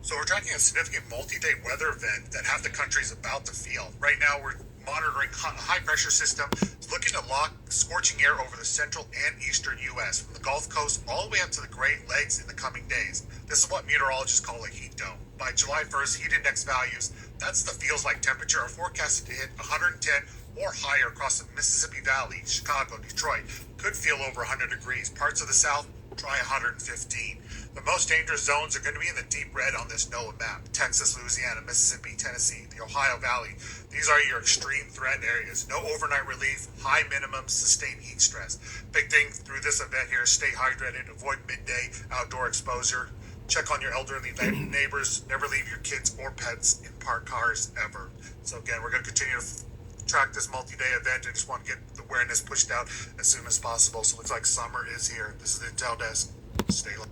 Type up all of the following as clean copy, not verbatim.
So we're tracking a significant multi-day weather event that half the country is about to feel. Right now, we're monitoring a high-pressure system looking to lock scorching air over the central and eastern U.S. from the Gulf Coast all the way up to the Great Lakes in the coming days. This is what meteorologists call a heat dome. By July 1st, heat index values, that's the feels like temperature, are forecasted to hit 110 or higher across the Mississippi Valley, Chicago, Detroit. Could feel over 100 degrees. Parts of the South try 115. The most dangerous zones are going to be in the deep red on this NOAA map. Texas, Louisiana, Mississippi, Tennessee, the Ohio Valley. These are your extreme threat areas. No overnight relief, high minimums, sustained heat stress. Big thing through this event here is stay hydrated, avoid midday outdoor exposure. Check on your elderly neighbors. Never leave your kids or pets in parked cars ever. So again, we're going to continue to track this multi-day event. I just want to get the awareness pushed out as soon as possible. So it looks like summer is here. This is the Intel Desk. Stay low.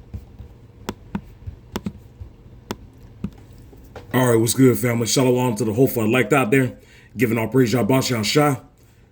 All right, what's good, family? Shalom to the hopeful elect out there. Giving all praise, Yahweh Shah.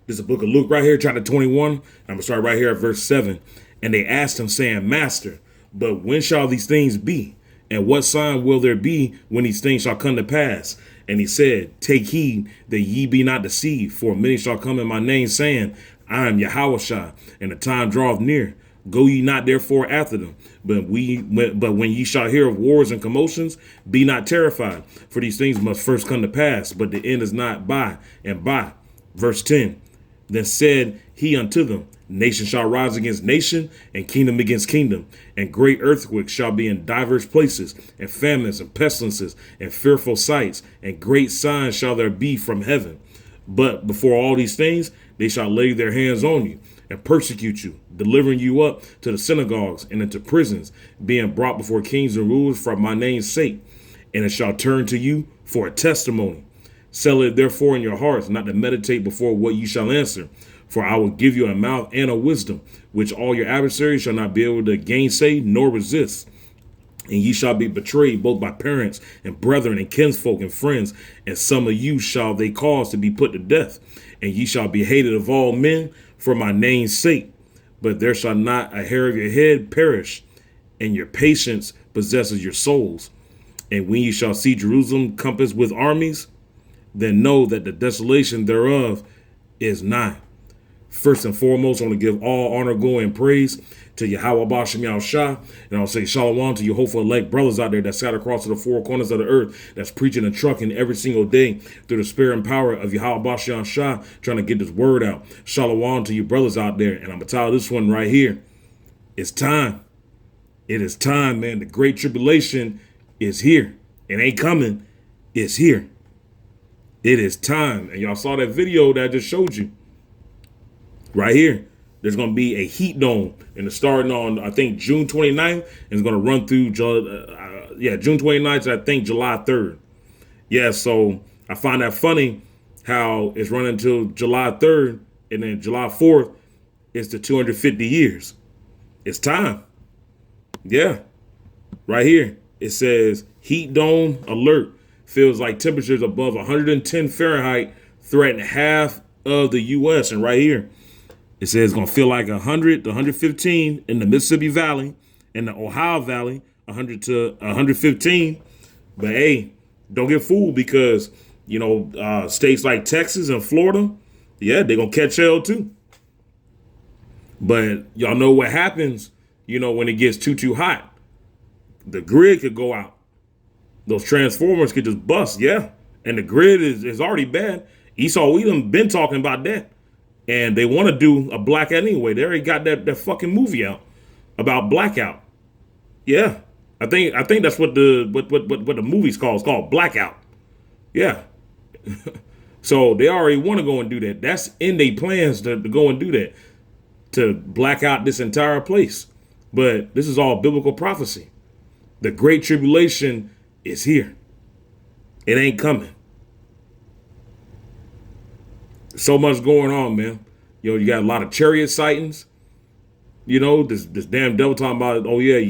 This is the book of Luke right here, chapter 21. I'm going to start right here at verse 7. And they asked him, saying, Master, but when shall these things be? And what sign will there be when these things shall come to pass? And he said, Take heed that ye be not deceived, for many shall come in my name, saying, I am Yahweh, and the time draweth near. Go ye not therefore after them, but when ye shall hear of wars and commotions, be not terrified, for these things must first come to pass, but the end is not by and by. Verse 10, Then said he unto them, Nation shall rise against nation, and kingdom against kingdom, and great earthquakes shall be in divers places, and famines and pestilences, and fearful sights, and great signs shall there be from heaven. But before all these things, they shall lay their hands on you, and persecute you, delivering you up to the synagogues and into prisons, being brought before kings and rulers for my name's sake. And it shall turn to you for a testimony. Settle it therefore in your hearts, not to meditate before what you shall answer. For I will give you a mouth and a wisdom, which all your adversaries shall not be able to gainsay nor resist. And ye shall be betrayed both by parents and brethren and kinsfolk and friends, and some of you shall they cause to be put to death. And ye shall be hated of all men for my name's sake. But there shall not a hair of your head perish, and your patience possesses your souls. And when ye shall see Jerusalem compassed with armies, then know that the desolation thereof is nigh. First and foremost, I want to give all honor, glory, and praise to Yahweh Bashem Yahushua. And I'll say shalom to your hopeful elect brothers out there that sat across to the four corners of the earth, that's preaching and trucking every single day through the spirit and power of Yahweh Bashem Yahushua, trying to get this word out. Shalom to you brothers out there. And I'm going to tell this one right here. It's time. It is time, man. The great tribulation is here. It ain't coming. It's here. It is time. And y'all saw that video that I just showed you. Right here, there's going to be a heat dome, and it's starting on, I think, June 29th, and it's going to run through, June 29th to, I think, July 3rd. Yeah, so I find that funny how it's running until July 3rd, and then July 4th is the 250 years. It's time. Yeah, right here. It says, heat dome alert. Feels like temperatures above 110 Fahrenheit threaten half of the U.S., and right here, it says it's going to feel like 100 to 115 in the Mississippi Valley, in the Ohio Valley, 100 to 115. But hey, don't get fooled because, states like Texas and Florida, yeah, they're going to catch hell too. But y'all know what happens, when it gets too hot. The grid could go out. Those transformers could just bust, yeah. And the grid is already bad. Esau Edom been talking about that. And they want to do a blackout anyway. They already got that fucking movie out about blackout. Yeah, I think that's what the movie's called. It's called Blackout. Yeah. So they already want to go and do that. That's in their plans to go and do that, to black out this entire place. But this is all biblical prophecy. The great tribulation is here. It ain't coming. So much going on, man. You got a lot of chariot sightings. This damn devil talking about, oh yeah,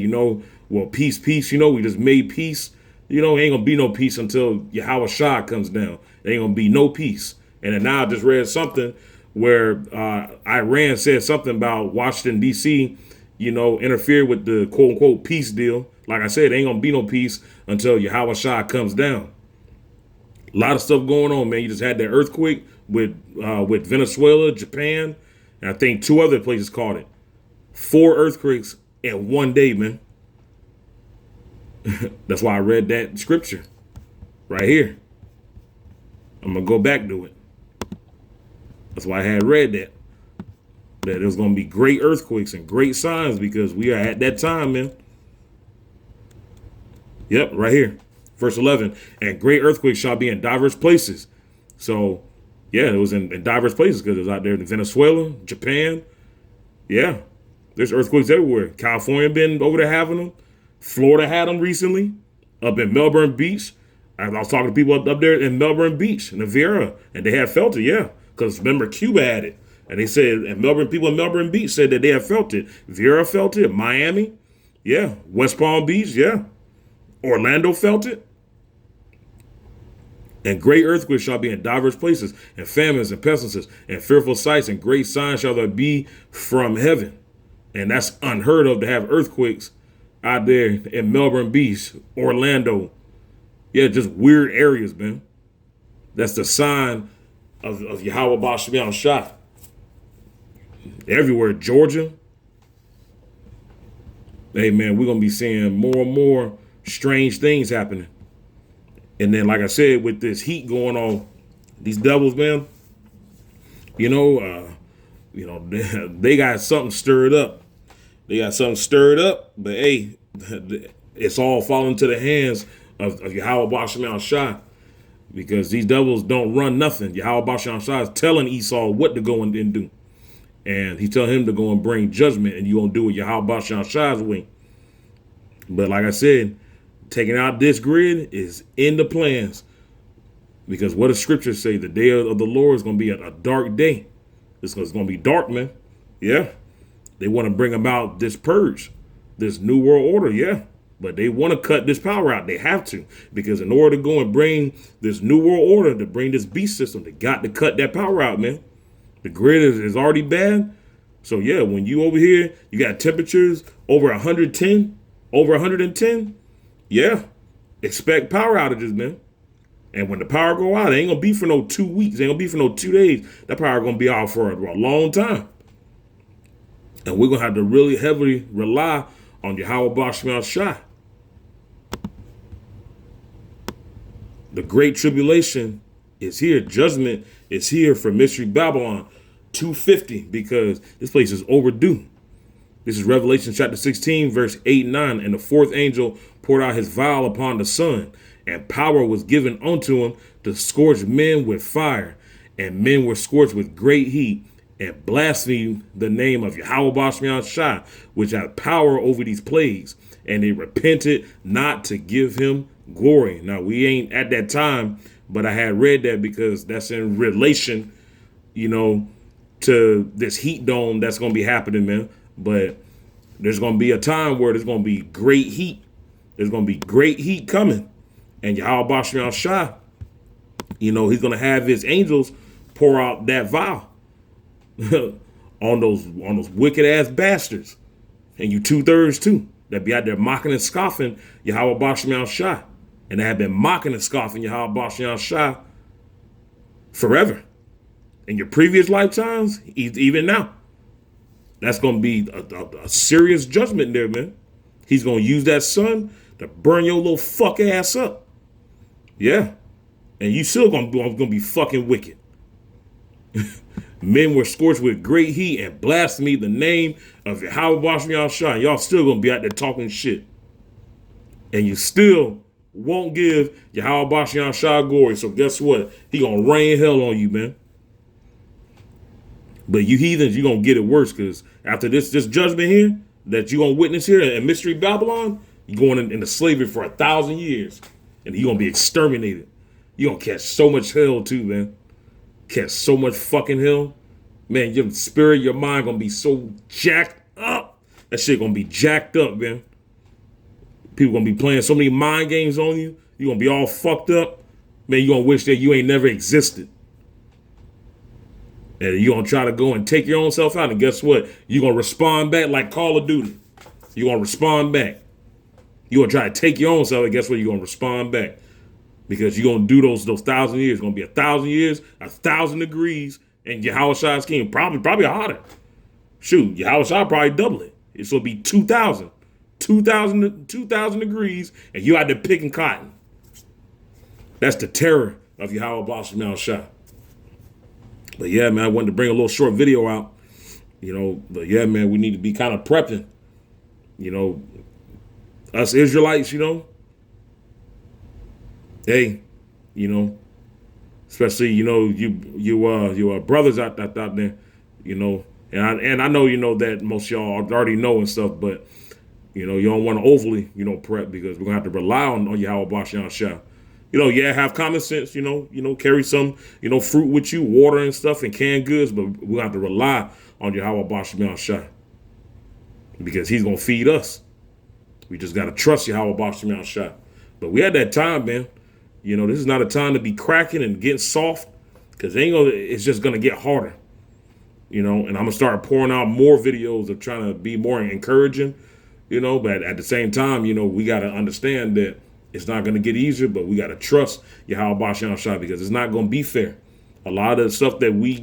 well, peace, we just made peace. Ain't gonna be no peace until Yahweh Shah comes down. There ain't gonna be no peace. And then now I just read something where Iran said something about Washington, D.C., interfere with the quote unquote peace deal. Like I said, ain't gonna be no peace until Yahweh Shai comes down. A lot of stuff going on, man. You just had that earthquake with Venezuela, Japan, and I think 2 other places caught it. 4 earthquakes in one day, man. That's why I read that scripture right here. I'm gonna go back to it. That's why I had read that there's gonna be great earthquakes and great signs because we are at that time, man. Yep, right here. Verse 11, and great earthquakes shall be in diverse places. So, yeah, it was in diverse places because it was out there in Venezuela, Japan. Yeah, there's earthquakes everywhere. California been over there having them. Florida had them recently. Up in Melbourne Beach. I was talking to people up there in Melbourne Beach, in the Viera, and they had felt it, yeah. Because remember, Cuba had it. And they said, and people in Melbourne Beach said that they had felt it. Viera felt it. Miami, yeah. West Palm Beach, yeah. Orlando felt it. And great earthquakes shall be in diverse places, and famines and pestilences, and fearful sights, and great signs shall there be from heaven. And that's unheard of to have earthquakes out there in Melbourne Beach, Orlando. Yeah, just weird areas, man. That's the sign of Yahweh Bashmiel Shah. Everywhere, Georgia. Hey, man, we're going to be seeing more and more strange things happening. And then, like I said, with this heat going on, these devils, man, they got something stirred up. They got something stirred up, but hey, it's all falling to the hands of Yahweh Bashmiel Shah, because these devils don't run nothing. Yahweh Bashmiel Shah is telling Esau what to go and do. And he's telling him to go and bring judgment, and you gonna do it Yahweh Bashmiel Shah's way. But like I said, taking out this grid is in the plans, because what does scripture say? The day of the Lord is going to be a dark day. It's going to be dark, man. Yeah. They want to bring about this purge, this new world order. Yeah. But they want to cut this power out. They have to, because in order to go and bring this new world order, to bring this beast system, they got to cut that power out, man. The grid is already bad. So yeah, when you over here, you got temperatures over 110, over 110. Yeah, expect power outages, man. And when the power go out, it ain't gonna be for no 2 weeks. It ain't gonna be for no 2 days. That power gonna be out for a long time. And we're gonna have to really heavily rely on Yahweh Bashmiel Shah. The great tribulation is here. Judgment is here for Mystery Babylon 250, because this place is overdue. This is Revelation chapter 16, verse 8 and 9. And the 4th angel poured out his vial upon the sun, and power was given unto him to scorch men with fire. And men were scorched with great heat, and blasphemed the name of Yahweh Bashmiel Shah, which had power over these plagues. And they repented not to give him glory. Now, we ain't at that time, but I had read that because that's in relation, to this heat dome that's going to be happening, man. But there's going to be a time where there's going to be great heat. There's going to be great heat coming. And Yahweh Bashmiel Shah, he's going to have his angels pour out that vial on those wicked ass bastards. And you 2/3 too, that be out there mocking and scoffing Yahweh Bashmiel Shah. And they have been mocking and scoffing Yahweh Bashmiel Shah forever. In your previous lifetimes, even now. That's going to be a serious judgment there, man. He's going to use that sun to burn your little fuck ass up. Yeah. And you still going to be fucking wicked. Men were scorched with great heat and blasphemed the name of Yahweh Bashmiel Shah. Y'all still going to be out there talking shit. And you still won't give Yahweh Bashmiel Shah glory. So guess what? He going to rain hell on you, man. But you heathens, you're going to get it worse, because after this judgment here that you're going to witness here in Mystery Babylon, you're going into slavery for 1,000 years. And you're going to be exterminated. You're going to catch so much hell too, man. Catch so much fucking hell. Man, your spirit, your mind going to be so jacked up. That shit going to be jacked up, man. People going to be playing so many mind games on you. You're going to be all fucked up. Man, you're going to wish that you ain't never existed. And you're going to try to go and take your own self out. And guess what? You're going to respond back like Call of Duty. You're going to respond back. You're going to try to take your own self, and guess what? You're going to respond back. Because you're going to do those 1,000 years. It's going to be 1,000 years, 1,000 degrees, and Yahweh king probably hotter. Shoot, Yahweh probably double it. It's going to be 2,000 degrees, and you out there picking cotton. That's the terror of Yahweh Basham Shah. But yeah, man, I wanted to bring a little short video out. But yeah, man, we need to be kind of prepping. Us Israelites, hey, especially, you brothers out there, and I know, that most of y'all already know and stuff, but, you don't want to overly, prep because we're going to have to rely on Yahweh Basham Shah. Have common sense, carry some, fruit with you, water and stuff and canned goods, but we're going to have to rely on Yahweh Basham Shah because he's going to feed us. We just got to trust Yahweh Basham Shah. But we had that time, man. This is not a time to be cracking and getting soft because it's just going to get harder. And I'm going to start pouring out more videos of trying to be more encouraging, but at the same time, we got to understand that it's not going to get easier, but we got to trust Yahweh Basham Shah because it's not going to be fair. A lot of the stuff that we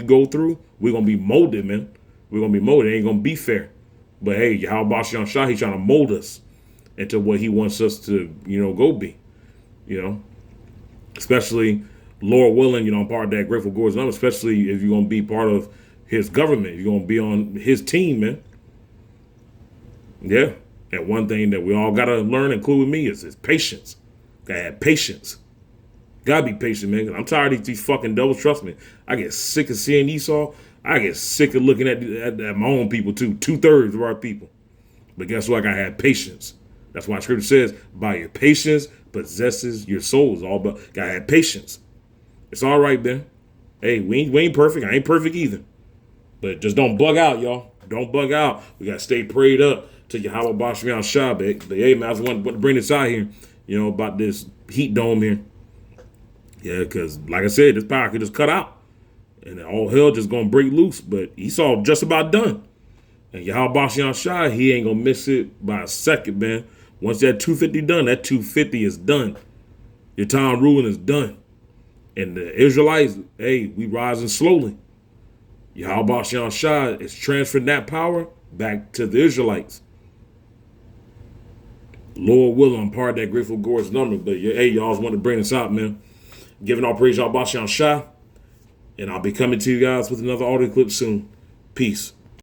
go through, we're going to be molded, man. We're going to be molded. It ain't going to be fair. But hey, Yahweh Basham Shah, he's trying to mold us into what he wants us to, go be. Especially Lord willing, I'm part of that Grateful Gorge number, especially if you're going to be part of his government. You're going to be on his team, man. Yeah. And one thing that we all got to learn, including me, is patience. Got to have patience. Got to be patient, man. I'm tired of these fucking devils. Trust me. I get sick of seeing Esau. I get sick of looking at my own people, too. 2/3 of our people. But guess what? I got to have patience. That's why scripture says, by your patience possesses your souls. All about, got to have patience. It's all right, man. Hey, we ain't perfect. I ain't perfect either. But just don't bug out, y'all. Don't bug out. We got to stay prayed up to Yahweh Basham Shah. But hey, man, I just want to bring this out here, about this heat dome here. Yeah, because like I said, this power could just cut out. And all hell just going to break loose. But Esau just about done. And Yahweh Basham Shah, he ain't going to miss it by a second, man. Once that 250 done, that 250 is done. Your time ruling is done. And the Israelites, hey, we rising slowly. Yahweh Basham Shah is transferring that power back to the Israelites. Lord willing, I'm part of that Grateful Gorge number. But hey, y'all just want to bring this out, man. Giving all praise, Yahweh Basham Shah. And I'll be coming to you guys with another audio clip soon. Peace.